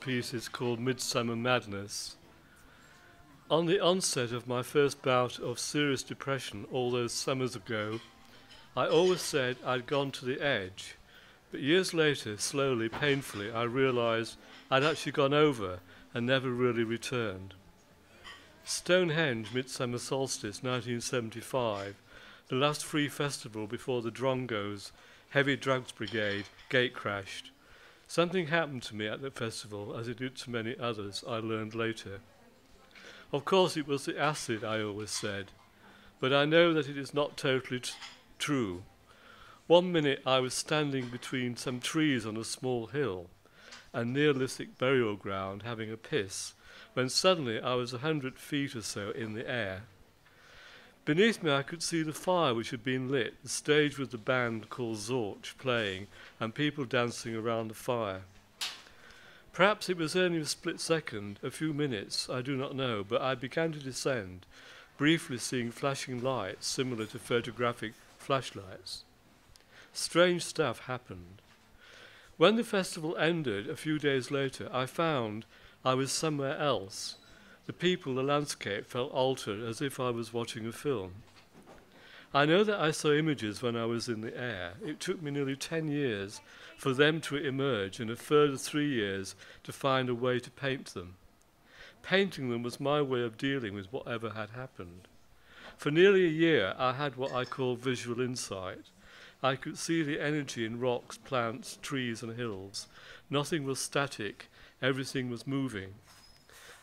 piece is called Midsummer Madness. On the onset of my first bout of serious depression all those summers ago, I always said I'd gone to the edge, but years later, slowly, painfully, I realised I'd actually gone over and never really returned. Stonehenge, Midsummer Solstice, 1975, the last free festival before the Drongo's heavy drugs brigade gate-crashed. Something happened to me at the festival, as it did to many others, I learned later. Of course, it was the acid, I always said, but I know that it is not totally true. One minute I was standing between some trees on a small hill, a Neolithic burial ground, having a piss, when suddenly I was 100 feet or so in the air. Beneath me I could see the fire which had been lit, the stage with the band called Zorch playing, and people dancing around the fire. Perhaps it was only a split second, a few minutes, I do not know, but I began to descend, briefly seeing flashing lights similar to photographic flashlights. Strange stuff happened. When the festival ended a few days later, I found I was somewhere else. The people, the landscape felt altered, as if I was watching a film. I know that I saw images when I was in the air. It took me nearly 10 years for them to emerge, and a further 3 years to find a way to paint them. Painting them was my way of dealing with whatever had happened. For nearly a year, I had what I call visual insight. I could see the energy in rocks, plants, trees, and hills. Nothing was static. Everything was moving.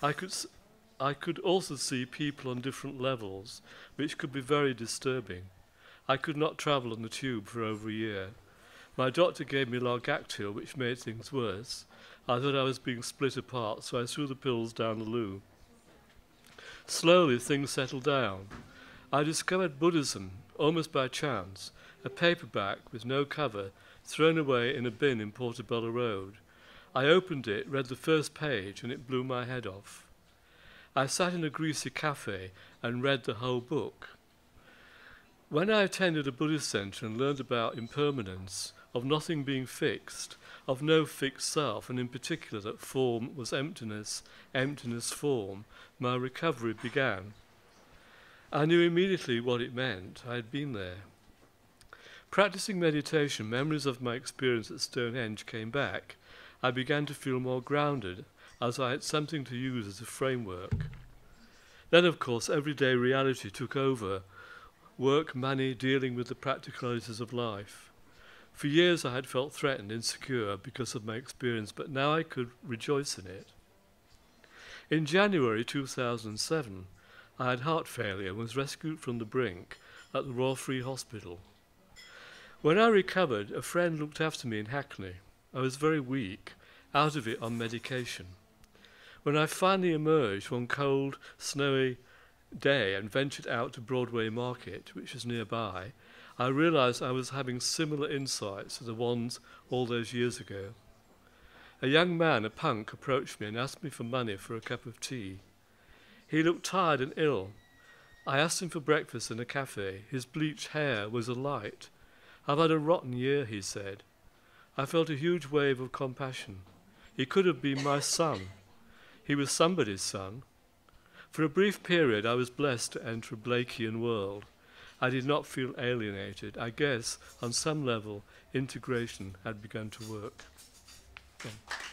I could also see people on different levels, which could be very disturbing. I could not travel on the tube for over a year. My doctor gave me Largactil, which made things worse. I thought I was being split apart, so I threw the pills down the loo. Slowly, things settled down. I discovered Buddhism, almost by chance, a paperback with no cover, thrown away in a bin in Portobello Road. I opened it, read the first page, and it blew my head off. I sat in a greasy cafe and read the whole book. When I attended a Buddhist center and learned about impermanence, of nothing being fixed, of no fixed self, and in particular that form was emptiness, emptiness form, my recovery began. I knew immediately what it meant. I had been there. Practicing meditation, memories of my experience at Stonehenge came back. I began to feel more grounded, as I had something to use as a framework. Then, of course, everyday reality took over. Work, money, dealing with the practicalities of life. For years I had felt threatened, insecure because of my experience, but now I could rejoice in it. In January 2007, I had heart failure and was rescued from the brink at the Royal Free Hospital. When I recovered, a friend looked after me in Hackney. I was very weak, out of it on medication. When I finally emerged one cold, snowy day and ventured out to Broadway Market, which was nearby, I realized I was having similar insights to the ones all those years ago. A young man, a punk, approached me and asked me for money for a cup of tea. He looked tired and ill. I asked him for breakfast in a cafe. His bleached hair was alight. "I've had a rotten year," he said. I felt a huge wave of compassion. He could have been my son. He was somebody's son. For a brief period, I was blessed to enter a Blakean world. I did not feel alienated. I guess, on some level, integration had begun to work. Okay.